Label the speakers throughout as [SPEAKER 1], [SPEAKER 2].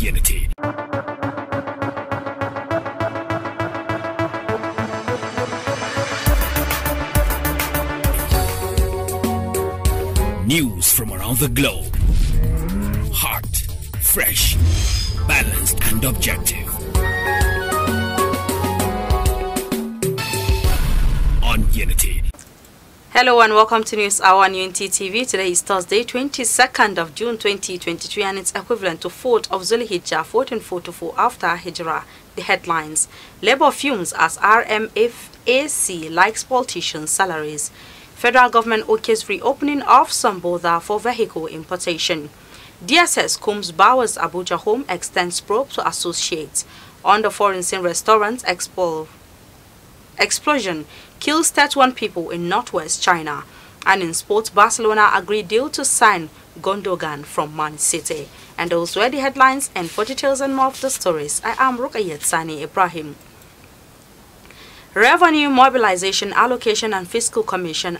[SPEAKER 1] Unity. News from around the globe. Hot, fresh, balanced and objective. On Unity.
[SPEAKER 2] Hello and welcome to News Hour on Unity TV. Today is Thursday, 22nd of June 2023 and it's equivalent to 4th of Zulhijjah 1444 after Hijrah. The headlines. Labour fumes as RMFAC likes politicians' salaries. Federal government okays reopening of Samboda for vehicle importation. DSS combs Bowers Abuja home extends probe to associates. On the foreign scene restaurant explosion kills 31 people in northwest China. And in sports, Barcelona agreed deal to sign Gundogan from Man City. And those were the headlines, and for details and more of the stories, I am Rukayet Sani Ibrahim. Revenue Mobilization Allocation and Fiscal Commission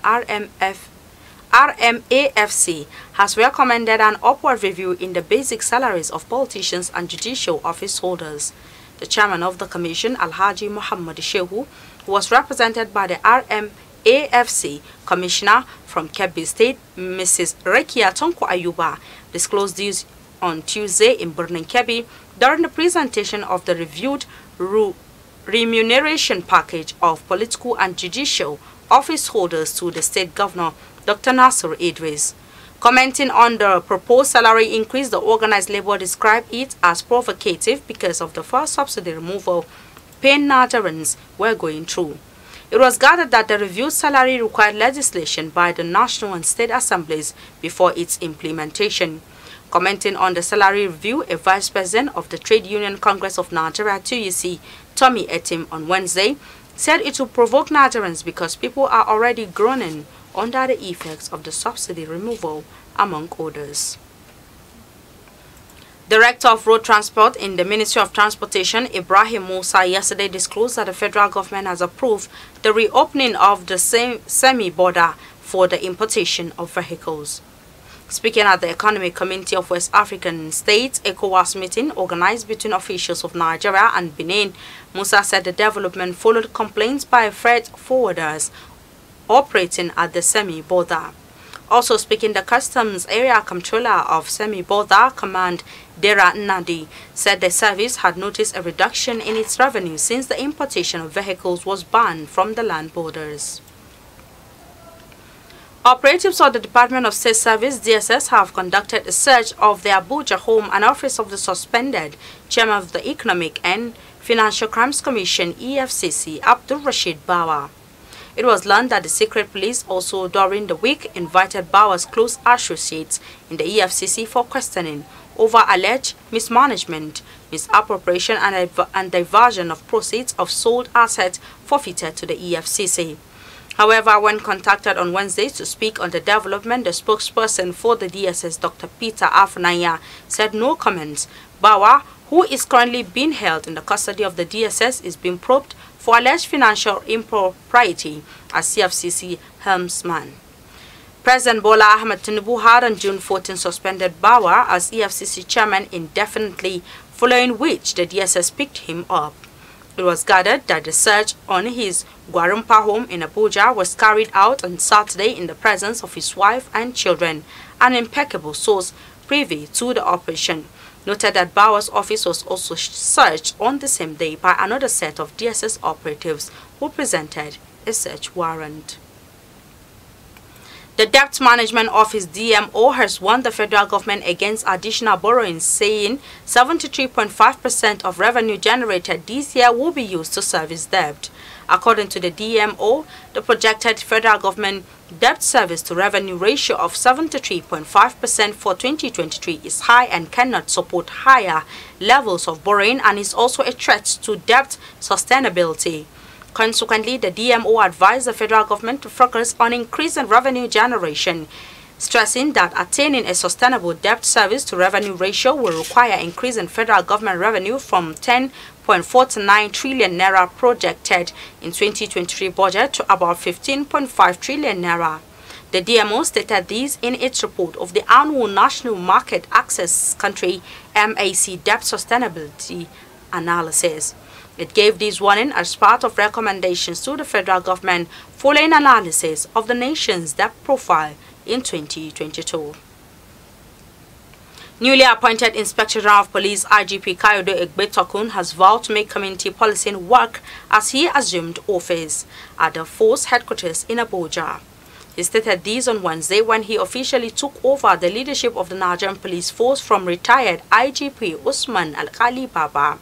[SPEAKER 2] RMAFC has recommended an upward review in the basic salaries of politicians and judicial office holders. The chairman of the commission, Alhaji Muhammad Shehu, was represented by the RMAFC commissioner from Kebbi State, Mrs. Rekia Tonko Ayuba, disclosed this on Tuesday in Birnin Kebbi during the presentation of the reviewed remuneration package of political and judicial office holders to the state governor, Dr. Nasser Idris. Commenting on the proposed salary increase, the organized labor described it as provocative because of the first subsidy removal pain Nigerians were going through. It was gathered that the reviewed salary required legislation by the National and State Assemblies before its implementation. Commenting on the salary review, a vice president of the Trade Union Congress of Nigeria, TUC, Tommy Etim, on Wednesday, said it will provoke Nigerians because people are already groaning under the effects of the subsidy removal, among others. Director of Road Transport in the Ministry of Transportation, Ibrahim Musa, yesterday disclosed that the federal government has approved the reopening of the semi-border for the importation of vehicles. Speaking at the Economic Community of West African States ECOWAS meeting organized between officials of Nigeria and Benin, Musa said the development followed complaints by freight forwarders operating at the semi-border. Also speaking, the Customs Area Comptroller of Semi-Border Command, Dera Nadi, said the service had noticed a reduction in its revenue since the importation of vehicles was banned from the land borders. Operatives of the Department of State Service, DSS, have conducted a search of the Abuja home and office of the suspended chairman of the Economic and Financial Crimes Commission, EFCC, Abdul Rashid Bawa. It was learned that the secret police also during the week invited Bawa's close associates in the EFCC for questioning over alleged mismanagement, misappropriation and diversion of proceeds of sold assets forfeited to the EFCC. However, when contacted on Wednesday to speak on the development, the spokesperson for the DSS, Dr. Peter Afnaya, said no comments. Bawa, who is currently being held in the custody of the DSS, is being probed for alleged financial impropriety as CFCC helmsman. President Bola Ahmed Tinubu had on June 14 suspended Bawa as EFCC chairman indefinitely, following which the DSS picked him up. It was gathered that the search on his Gwarumpa home in Abuja was carried out on Saturday in the presence of his wife and children, an impeccable source privy to the operation. Noted that Bawa's office was also searched on the same day by another set of DSS operatives who presented a search warrant. The Debt Management Office DMO has warned the federal government against additional borrowing, saying 73.5% of revenue generated this year will be used to service debt. According to the DMO, the projected federal government debt service to revenue ratio of 73.5% for 2023 is high and cannot support higher levels of borrowing and is also a threat to debt sustainability. Consequently, the DMO advised the federal government to focus on increasing revenue generation, stressing that attaining a sustainable debt service to revenue ratio will require increasing federal government revenue from 10.49 trillion naira projected in 2023 budget to about 15.5 trillion naira. The DMO stated this in its report of the annual National Market Access Country MAC Debt Sustainability Analysis. It gave this warning as part of recommendations to the federal government following analysis of the nation's debt profile in 2022. Newly appointed Inspector General of Police IGP Kayode has vowed to make community policing work as he assumed office at the force headquarters in Abuja. He stated this on Wednesday when he officially took over the leadership of the Nigerian police force from retired IGP Usman Alkali Baba.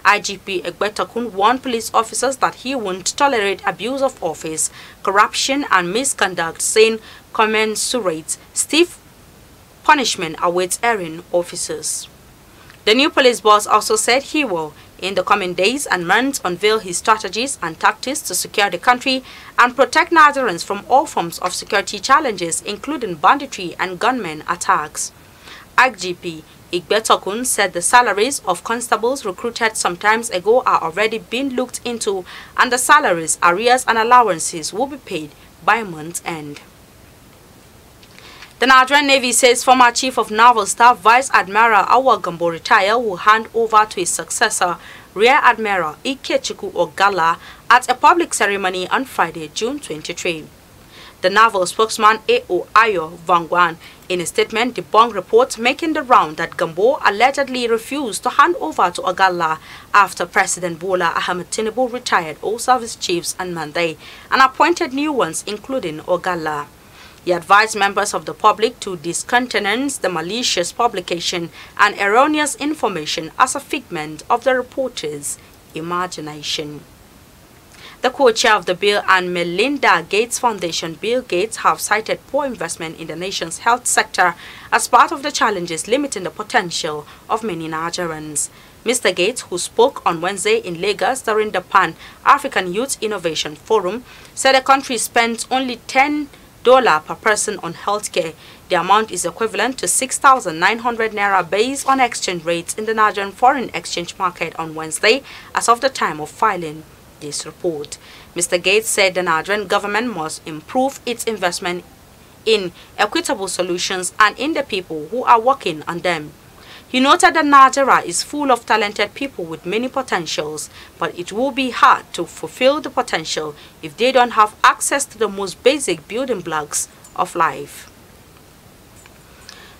[SPEAKER 2] IGP Egbetokun warned police officers that he won't tolerate abuse of office, corruption and misconduct, saying commensurate stiff punishment awaits erring officers. The new police boss also said he will, in the coming days and months, unveil his strategies and tactics to secure the country and protect Nigerians from all forms of security challenges, including banditry and gunmen attacks. IGP Egbetokun said the salaries of constables recruited some time ago are already being looked into, and the salaries, arrears and allowances will be paid by month's end. The Nigerian Navy says former Chief of Naval Staff Vice Admiral Awa Gambo retire will hand over to his successor, Rear Admiral Ikechukwu Ogala, at a public ceremony on Friday, June 23. The naval spokesman A.O. Ayo Vangwan, in a statement, debunked reports making the round that Gambo allegedly refused to hand over to Ogala after President Bola Ahmed Tinubu retired all service chiefs on Monday and appointed new ones, including Ogala. He advised members of the public to discountenance the malicious publication and erroneous information as a figment of the reporter's imagination. The co-chair of the Bill and Melinda Gates Foundation, Bill Gates, have cited poor investment in the nation's health sector as part of the challenges limiting the potential of many Nigerians. Mr. Gates, who spoke on Wednesday in Lagos during the Pan-African Youth Innovation Forum, said the country spends only $10 per person on healthcare. The amount is equivalent to 6,900 naira based on exchange rates in the Nigerian foreign exchange market on Wednesday as of the time of filing this report. Mr. Gates said the Nigerian government must improve its investment in equitable solutions and in the people who are working on them. He noted that Nigeria is full of talented people with many potentials, but it will be hard to fulfill the potential if they don't have access to the most basic building blocks of life.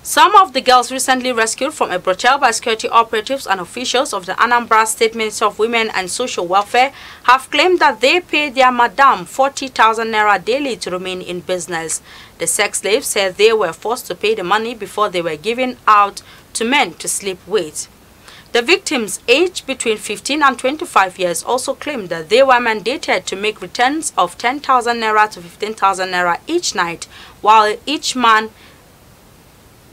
[SPEAKER 2] Some of the girls recently rescued from a brothel by security operatives and officials of the Anambra State Ministry of Women and Social Welfare have claimed that they paid their madam 40,000 naira daily to remain in business. The sex slaves said they were forced to pay the money before they were given out to men to sleep with. The victims, aged between 15 and 25 years, also claimed that they were mandated to make returns of 10,000 naira to 15,000 naira each night, while each man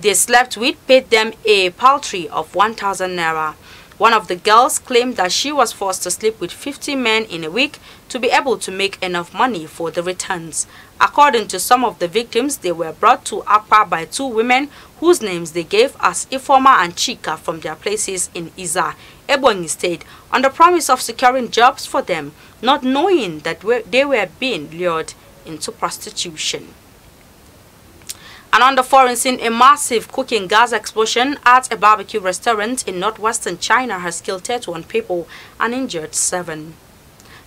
[SPEAKER 2] they slept with paid them a paltry of 1,000 naira. One of the girls claimed that she was forced to sleep with 50 men in a week to be able to make enough money for the returns. According to some of the victims, they were brought to Akwa by two women whose names they gave as Ifoma and Chika from their places in Iza, Ebonyi State, on the promise of securing jobs for them, not knowing that they were being lured into prostitution. And on the foreign scene, a massive cooking gas explosion at a barbecue restaurant in northwestern China has killed 31 people and injured 7.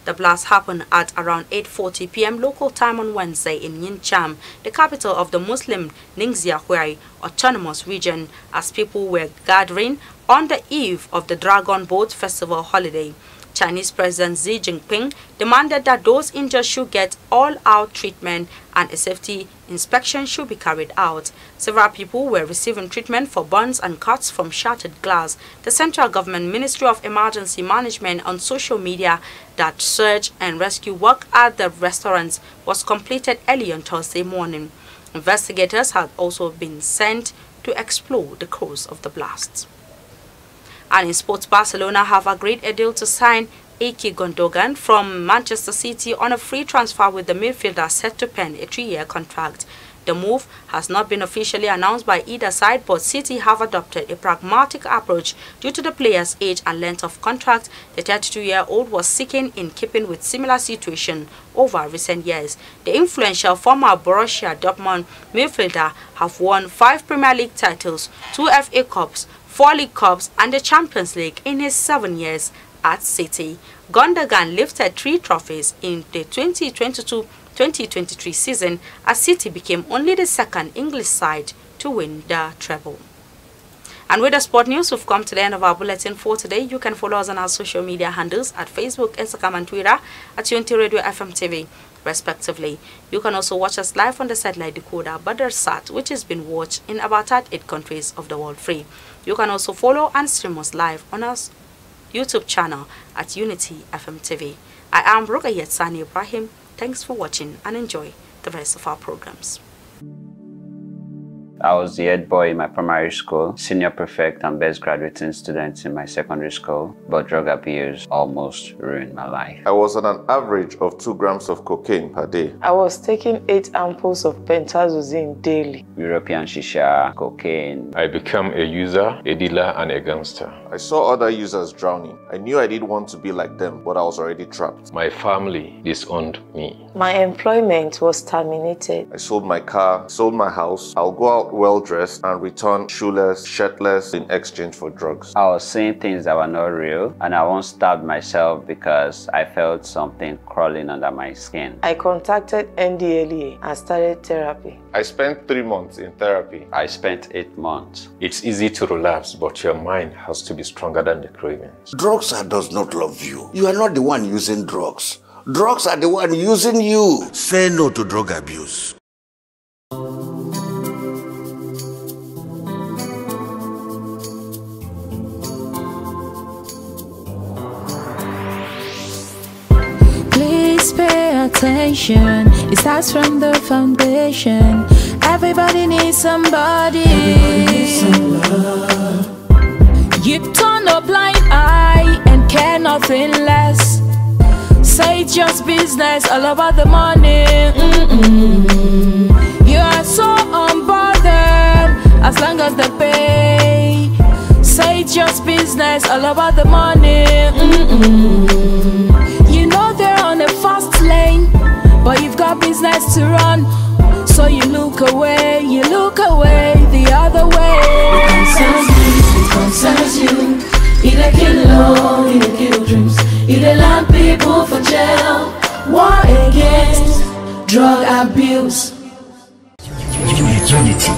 [SPEAKER 2] The blast happened at around 8:40 p.m. local time on Wednesday in Yincham, the capital of the Muslim Ningxia Autonomous Region, as people were gathering on the eve of the Dragon Boat Festival holiday. Chinese President Xi Jinping demanded that those injured should get all-out treatment and a safety inspection should be carried out. Several people were receiving treatment for burns and cuts from shattered glass. The central government Ministry of Emergency Management on social media that search and rescue work at the restaurants was completed early on Thursday morning. Investigators had also been sent to explore the cause of the blast. And in sports, Barcelona have agreed a deal to sign Ike Gundogan from Manchester City on a free transfer, with the midfielder set to pen a 3-year contract. The move has not been officially announced by either side, but City have adopted a pragmatic approach due to the player's age and length of contract. The 32-year-old was seeking in keeping with similar situation over recent years. The influential former Borussia Dortmund midfielder have won 5 Premier League titles, 2 FA Cups, 4 League Cups and the Champions League in his 7 years at City. Gundogan lifted 3 trophies in the 2022-2023 season as City became only the second English side to win the treble. And with the sport news, we've come to the end of our bulletin for today. You can follow us on our social media handles at Facebook, Instagram and Twitter at UNT Radio FM TV, respectively. You can also watch us live on the satellite decoder Badarsat, which has been watched in about 38 countries of the world free. You can also follow and stream us live on our YouTube channel at Unity FM TV. I am Rukayat Sani Ibrahim. Thanks for watching and enjoy the rest of our programs.
[SPEAKER 3] I was the head boy in my primary school, senior prefect and best graduating student in my secondary school, but drug abuse almost ruined my life.
[SPEAKER 4] I was on an average of 2 grams of cocaine per day.
[SPEAKER 5] I was taking 8 ampoules of pentazosine daily.
[SPEAKER 3] European shisha, cocaine.
[SPEAKER 6] I became a user, a dealer and a gangster.
[SPEAKER 4] I saw other users drowning. I knew I didn't want to be like them, but I was already trapped.
[SPEAKER 6] My family disowned me.
[SPEAKER 5] My employment was terminated.
[SPEAKER 4] I sold my car, sold my house. I'll go out well-dressed and return shoeless, shirtless in exchange for drugs.
[SPEAKER 3] I was seeing things that were not real, and I once stabbed myself because I felt something crawling under my skin.
[SPEAKER 5] I contacted NDLEA and started therapy.
[SPEAKER 4] I spent 3 months in therapy.
[SPEAKER 3] I spent 8 months.
[SPEAKER 6] It's easy to relapse, but your mind has to be stronger than the cravings.
[SPEAKER 7] Drugs does not love you. You are not the one using drugs. Drugs are the one using you. Say no to drug abuse.
[SPEAKER 8] Please pay attention. It starts from the foundation. Everybody needs somebody. You turn a blind eye and care nothing less. Say it's just business, all about the money. You are so unbothered as long as they pay. Say it's just business, all about the money. You know they're on a fast lane, but you've got business to run. So you look away the other way.
[SPEAKER 9] It concerns you. It a kill love, it a kill dreams. It a land people for jail. War against drug abuse.
[SPEAKER 1] Unity.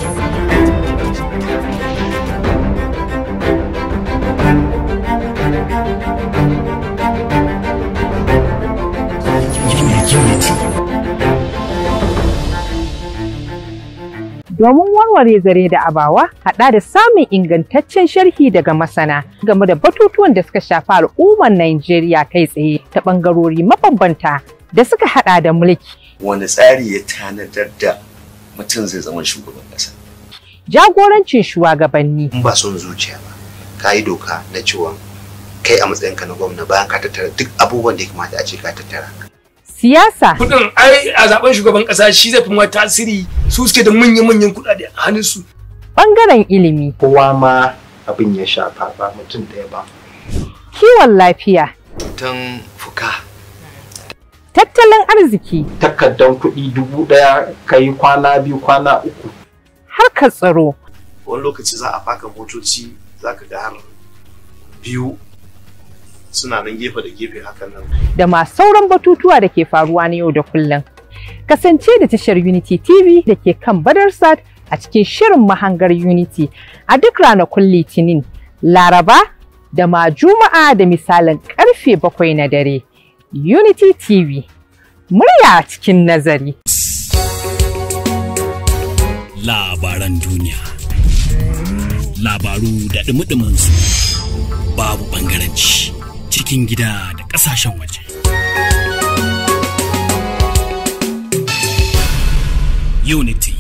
[SPEAKER 10] Domin warware zare da abawa, haɗa da samun ingantaccen sharhi daga masana game da batutuwan da suka shafi al'ummar Najeriya kai tsaye ta ɓangarori mabambanta da suka haɗa da mulki.
[SPEAKER 11] Wanda tsari ya tanadar da mutum zai zama shugaban ƙasa.
[SPEAKER 10] Jagorancin shugabanni.
[SPEAKER 11] In ba son zuciya ba, ka yi doka na cewa kai a matsayinka na gwamna bayan ka tattara duk abubuwan da ya kamata a ce ka tattara.
[SPEAKER 10] Siyasa.
[SPEAKER 12] Kudin ai a zaben shugaban kasa shi zai fi ma tasiri, su suke da manyan kudade a hannunsu.
[SPEAKER 10] Bangaren ilimi.
[SPEAKER 13] Kowa ma abin ya shafa ba mutum ɗaya ba.
[SPEAKER 10] Kiwon lafiya.
[SPEAKER 11] Cutan fuka.
[SPEAKER 10] Tattalin arziki.
[SPEAKER 13] Takardan kuɗi 1000 kai kwana 2 kwana 3.
[SPEAKER 10] Harkar tsaro.
[SPEAKER 11] Wani lokaci za a faka motoci za ka ga har 2 suna nan gefe da gefe hakan nan.
[SPEAKER 10] Da ma sauran batutuwa da ke faruwa na yau da kullum. Kasance da tashar Unity TV da ke kan Badarsat a cikin shirin mahangar Unity a duk ranakun Litinin, Laraba da ma Juma'a da misalin karfe 7 na dare. Unity TV, murya cikin nazari.
[SPEAKER 1] Labaran duniya. Labaru da dumi-duminsu. Babu ɓangaranci. Cikin gida da ƙasashen waje. Unity.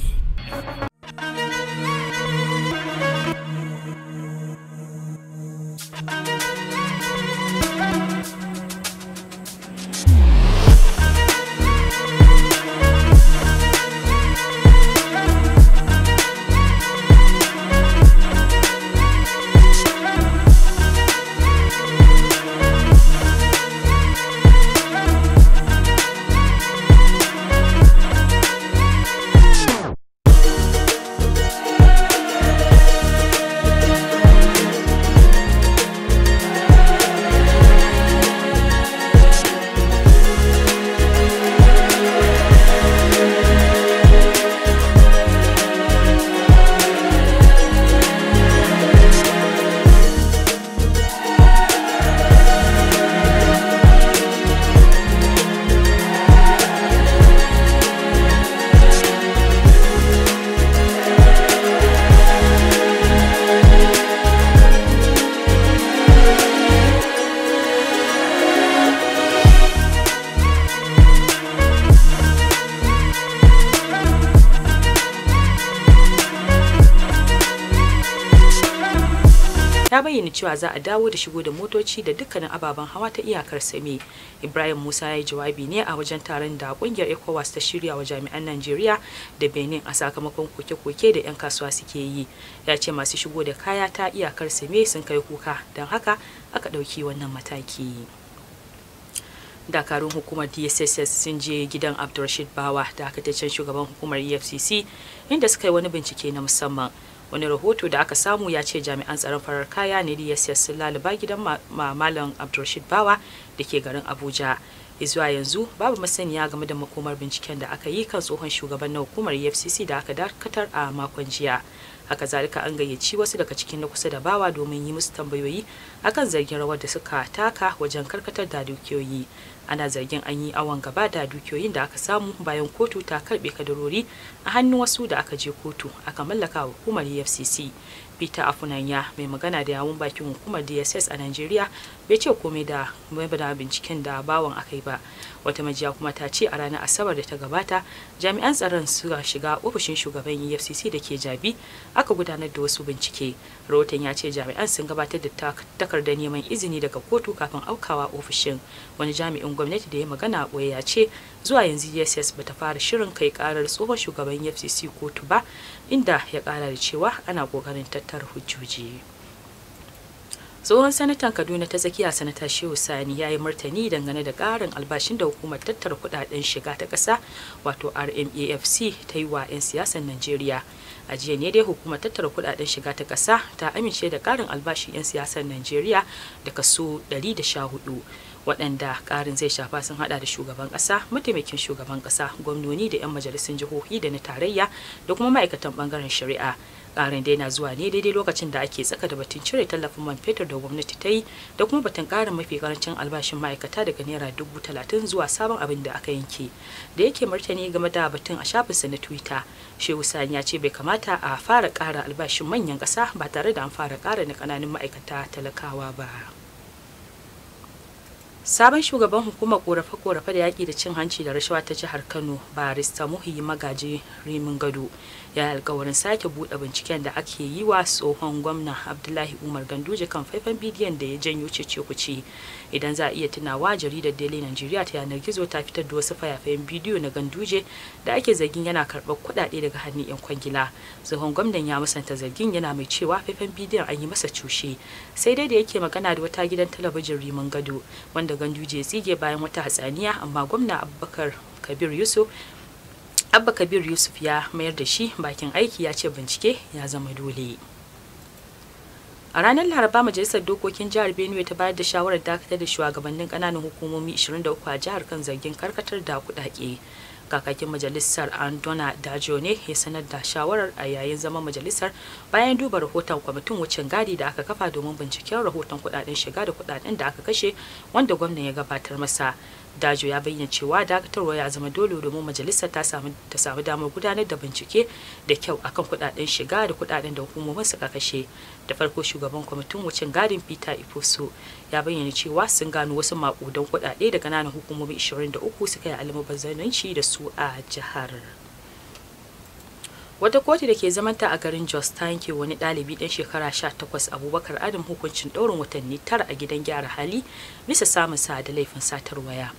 [SPEAKER 14] ta bayyana cewa za a dawo da shigo da motoci da dukkanin ababen hawa ta iyakar Same. Ibrahim Musa ya yi jawabi ne a wajen taron da kungiyar ECOWAS ta shirya wa jami'an Najeriya da Benin a sakamakon koke-koke da 'yan kasuwa suke yi. Ya ce masu shigo da kaya ta iyakar Same sun kai kuka, don haka aka ɗauki wannan mataki. Dakarun hukumar DSS sun je gidan Abdulrashid Bawa da dakataccen shugaban hukumar EFCC inda suka yi wani bincike na musamman. Wani rahoto da aka samu ya ce jami'an tsaron farar kaya ne DSS sun laluba gidan Malam Abdulrashid Bawa da ke garin Abuja. Zuwa yanzu babu masaniya game da makomar binciken da aka yi kan tsohon shugaban na hukumar EFCC da aka dakatar a makon jiya. Haka zalika an gayyaci wasu daga cikin na kusa da Bawa domin yi musu tambayoyi akan zargin rawar da suka taka wajen karkatar da dukiyoyi. Ana zargin an yi awon gaba da dukiyoyin da aka samu bayan kotu ta karbe kadarori a hannun wasu da aka je kotu aka mallaka wa hukumar EFCC. Peter Afunanya, mai magana da yawun bakin hukumar DSS a Najeriya, bai ce komai da binciken da Bawan akai ba. Wata majiya kuma ta ce a ranar Asabar da ta gabata jami'an tsaron suka shiga ofishin shugaban EFCC da ke Jabi aka gudanar da wasu bincike. Rahoton ya ce jami'an sun gabatar da takardar neman izini daga kotu kafin aukawa ofishin. Wani jami'in gwamnati da ya magana a ya ce zuwa yanzu DSS bata fara shirin kai karar tsohon shugaban EFCC kotu ba, inda ya kara da cewa ana kokarin tattara hujjoji. Tsohon sanatan Kaduna ta tsakiya sanata Shehu Sani ya yi martani dangane da ƙarin albashin da hukumar tattara kudaden shiga ta ƙasa wato RMAFC ta yi wa 'yan siyasar Najeriya. A jiya ne dai hukumar tattara kudaden shiga ta ƙasa ta amince da ƙarin albashin 'yan siyasar Najeriya da kaso 114. Waɗanda ƙarin zai shafa sun hada da shugaban ƙasa, mataimakin shugaban ƙasa, gwamnoni da 'yan majalisun jihohi da na tarayya da kuma ma'aikatan ɓangaren shari'a. Ƙarin dai na zuwa ne daidai lokacin da ake tsaka da batun cire tallafin man fetur da gwamnati ta yi da kuma batun ƙarin mafi karancin albashin ma'aikata daga naira 30,000 zuwa sabon abin da aka yanke. Da yake martani game da batun a shafinsa na Twitter, Shehu Sani ya ce bai kamata a fara ƙara albashin manyan ƙasa ba tare da an fara ƙara na ƙananan ma'aikata talakawa ba. Sabon shugaban hukumar korafe-korafe da yaƙi da cin hanci da rashawa ta jihar Kano, barista Muhyi Magaji Rimin Gado, ya yi alkawarin sake buɗe binciken da ake yi wa tsohon gwamna Abdullahi Umar Ganduje kan faifan bidiyon da ya janyo cece-kuce. Idan za a iya tunawa, jaridar Daily Nigeria ta yanar gizo ta fitar da wasu fayafayen bidiyo na Ganduje da ake zargin yana karɓar kuɗaɗe daga hannun 'yan kwangila. Tsohon gwamnan ya musanta zargin, yana mai cewa faifan bidiyon an yi masa cushe. Sai dai da yake magana da wata gidan talabijin Rimin Gado, wanda Ganduje ya tsige bayan wata hatsaniya, amma gwamna Abba Kabir Yusuf ya mayar da shi bakin aiki, ya ce bincike ya zama dole. A ranar Laraba, Majalisar Dokokin Jihar Benue ta bayar da shawarar dakatar da shugabannin ƙananan hukumomi 23 a jihar kan zargin karkatar da kuɗaɗe. Kakakin majalisar Andona Dajo ne ya sanar da shawarar a yayin zaman majalisar bayan duba rahoton kwamitin wucin gadi da aka kafa domin binciken rahoton kudaden shiga da kudaden da aka kashe wanda gwamnan ya gabatar masa. Dajo ya bayyana cewa dakatarwa ya zama dole domin majalisar ta samu damar gudanar da bincike da kyau akan kudaden shiga da kudaden da hukumomin suka kashe. Da farko shugaban kwamitin wucin gadin Peter Ifoso ya bayyana cewa sun gano wasu makudan kudade da kananan hukumomi 23 suka yi almubazzaranci da su a jihar. Wata kotu da ke zamanta a garin Jos ta yanke wani ɗalibi ɗan shekara 18 Abubakar Adam hukuncin ɗaurin watanni 9 a gidan gyara hali bisa samun sa da laifin satar waya.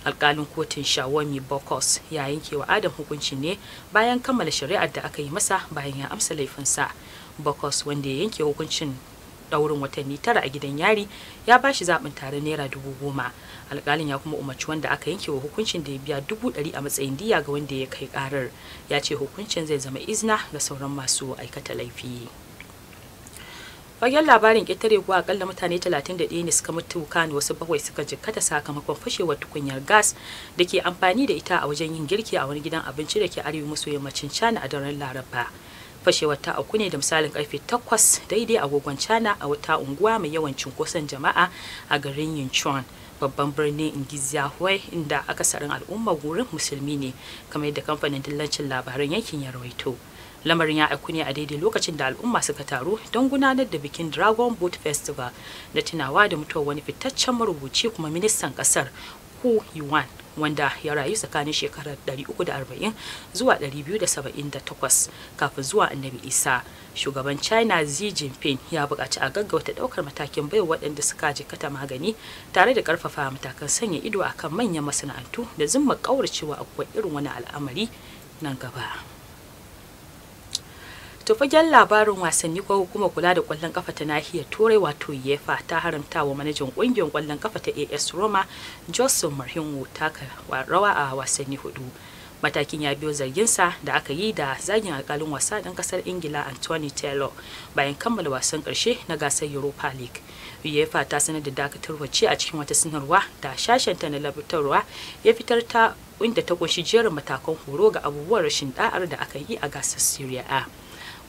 [SPEAKER 14] Alƙalin kotun Shawami Bokos ya yanke wa Adam hukuncin ne bayan kammala shari'ar da aka yi masa bayan ya amsa laifinsa. Bokos, wanda ya yanke hukuncin daurin watanni 9 a gidan yari, ya ba shi zaɓin tare naira 10,000. Alƙalin ya kuma umarci wanda aka yanke wa hukuncin da ya biya 100,000 a matsayin diya ga wanda ya kai ƙarar. Ya ce hukuncin zai zama izina ga sauran masu aikata laifi. Fagen labarin ƙetare kuwa akalla mutane 31 ne suka mutu, kana wasu 7 suka jikkata sakamakon fashewar tukunyar gas da ke amfani da ita a wajen yin girki a wani gidan abinci da ke arewa maso yammacin China a daren Laraba. Fashewar ta auku ne da misalin karfe 8 daidai agogon China a wata unguwa mai yawan cunkoson jama'a a garin Yinchuan, babban birnin Ingizahue, inda akasarin al'ummar wurin musulmi ne, kamar yadda kamfanin dillancin labaran yankin ya rawaito. Lamarin ya auku ne a daidai lokacin da al'umma suka taru don gudanar da bikin Dragon Boat Festival na tunawa da mutuwar wani fitaccen marubuci kuma ministan kasar Hu Yuan, wanda ya rayu tsakanin shekarar 340 zuwa 278 kafin zuwa Annabi Isa. Shugaban China Xi Jinping ya buƙaci a gaggauta ɗaukar matakin baiwa waɗanda suka jikata magani tare da ƙarfafa matakan sanya ido akan manyan masana'antu da zumma ƙauracewa akwai irin wani al'amari nan gaba. To fagen labarin wasanni ko hukumar kula da ƙwallon kafa ta nahiyar Turai wato UEFA ta haramta wa manajan ƙungiyar ƙwallon kafa ta AS Roma Jose Mourinho taka rawa a wasanni 4. Matakin ya biyo zarginsa da aka yi da zagin alƙalin wasa ɗan ƙasar Ingila Anthony Taylor bayan kammala wasan ƙarshe na gasar Europa League. UEFA ta sanar da dakatarwa ce a cikin wata sanarwa da shashenta na labatarwa ya fitar ta inda ta kunshi jerin matakan horo ga abubuwan rashin da'ar da aka yi a gasar Serie A.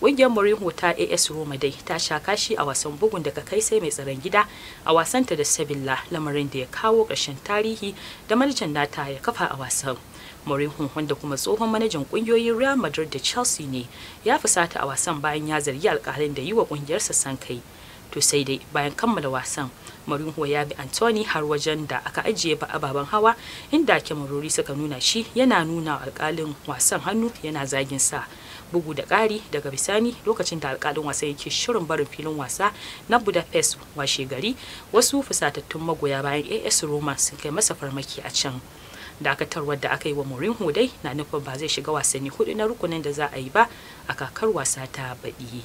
[SPEAKER 14] Ƙungiyar Mourinho ta AS Roma dai ta sha kashi a wasan bugun daga kai sai mai tsaron gida a wasanta da Sevilla, lamarin da ya kawo ƙarshen tarihi da manajan nata ya kafa a wasan. Mourinho, wanda kuma tsohon manajan ƙungiyoyin Real Madrid da Chelsea ne, ya fusata a wasan bayan ya zargi alƙalin da yi wa ƙungiyarsa san kai. To sai dai bayan kammala wasan, Mourinho ya bi Anthony har wajen da aka ajiye ababen hawa inda kyamarori suka nuna shi yana nuna alƙalin wasan hannu yana zagin sa. Bugu da ƙari daga bisani lokacin da alƙalin wasa yake shirin barin filin wasa na Budapest washe gari, wasu fusatattun magoya bayan AS Roma sun kai masa farmaki a can. Dakatarwar da aka yi wa Mourinho dai na nufin ba zai shiga wasanni 4 na rukunin da za a yi ba a kakar wasa ta baɗi.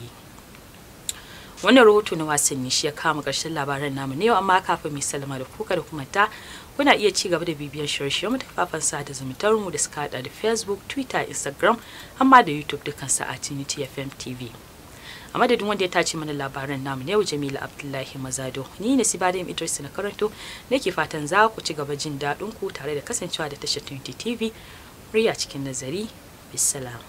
[SPEAKER 14] Wannan rahoto na wasanni shi ya kama ƙarshen labaran namu ne, amma kafin mai salama da kuka da kuma ta kuna iya ci gaba da bibiyar shirye-shiryen mutafafan sada zumuntar mu da suka hada da Facebook, Twitter, Instagram, amma da YouTube dukkan sa at Unity FM TV. A madadin wanda ya tace mana labaran namu ne, Jamila Abdullahi Mazado, ni ne Sibadim Idris na karanto, nake fatan za ku ci gaba jin daɗin ku tare da kasancewa da tashar Unity TV. Murya cikin nazari. Bisalam.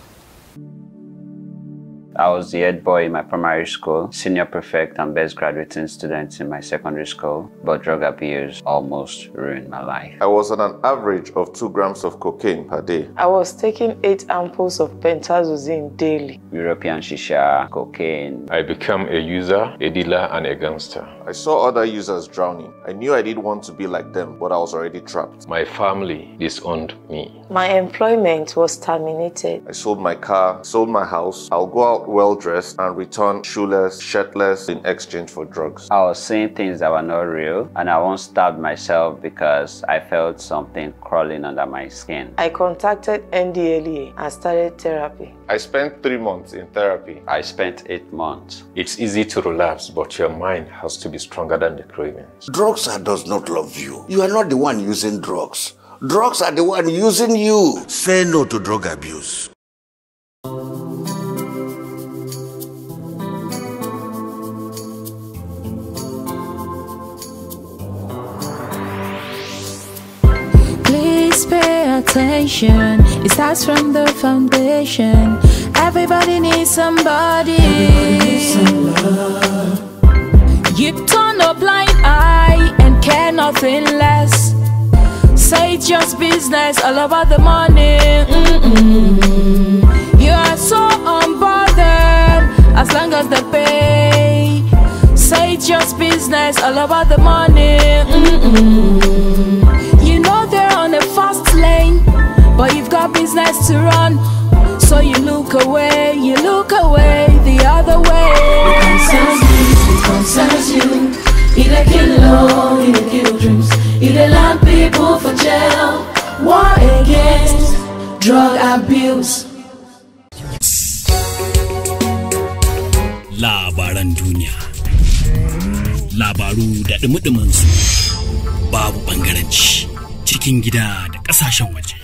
[SPEAKER 3] I was the head boy in my primary school, senior prefect and best graduating student in my secondary school, but drug abuse almost ruined my life.
[SPEAKER 4] I was on an average of 2 grams of cocaine per day.
[SPEAKER 5] I was taking 8 ampoules of pentazosine daily.
[SPEAKER 3] European shisha, cocaine.
[SPEAKER 6] I became a user, a dealer, and a gangster.
[SPEAKER 4] I saw other users drowning. I knew I didn't want to be like them, but I was already trapped.
[SPEAKER 6] My family disowned me.
[SPEAKER 5] My employment was terminated.
[SPEAKER 4] I sold my car, sold my house. I'll go out well-dressed and return shoeless, shirtless in exchange for drugs.
[SPEAKER 3] I was seeing things that were not real, and I once stabbed myself because I felt something crawling under my skin.
[SPEAKER 5] I contacted NDLEA and started therapy.
[SPEAKER 4] I spent 3 months in therapy.
[SPEAKER 3] I spent 8 months.
[SPEAKER 6] It's easy to relapse, but your mind has to be stronger than the cravings.
[SPEAKER 7] Drugs does not love you. You are not the one using drugs. Drugs are the one using you. Say no to drug abuse.
[SPEAKER 8] Please pay attention. It starts from the foundation. Everybody needs somebody. Everybody needs some love. You turn a blind eye and care nothing less. Say it's just business, all about the money. You are so unbothered as long as they pay. Say it's just business, all about the money. You know they're on a fast lane, but you've got business to run. So you look away the other way.
[SPEAKER 9] It concerns you. It kill love, it kill dreams. It land people for jail. War against drug abuse.
[SPEAKER 1] Labaran duniya. Labaru da dumi-duminsu. Babu ɓangaranci cikin gida da ƙasashen waje.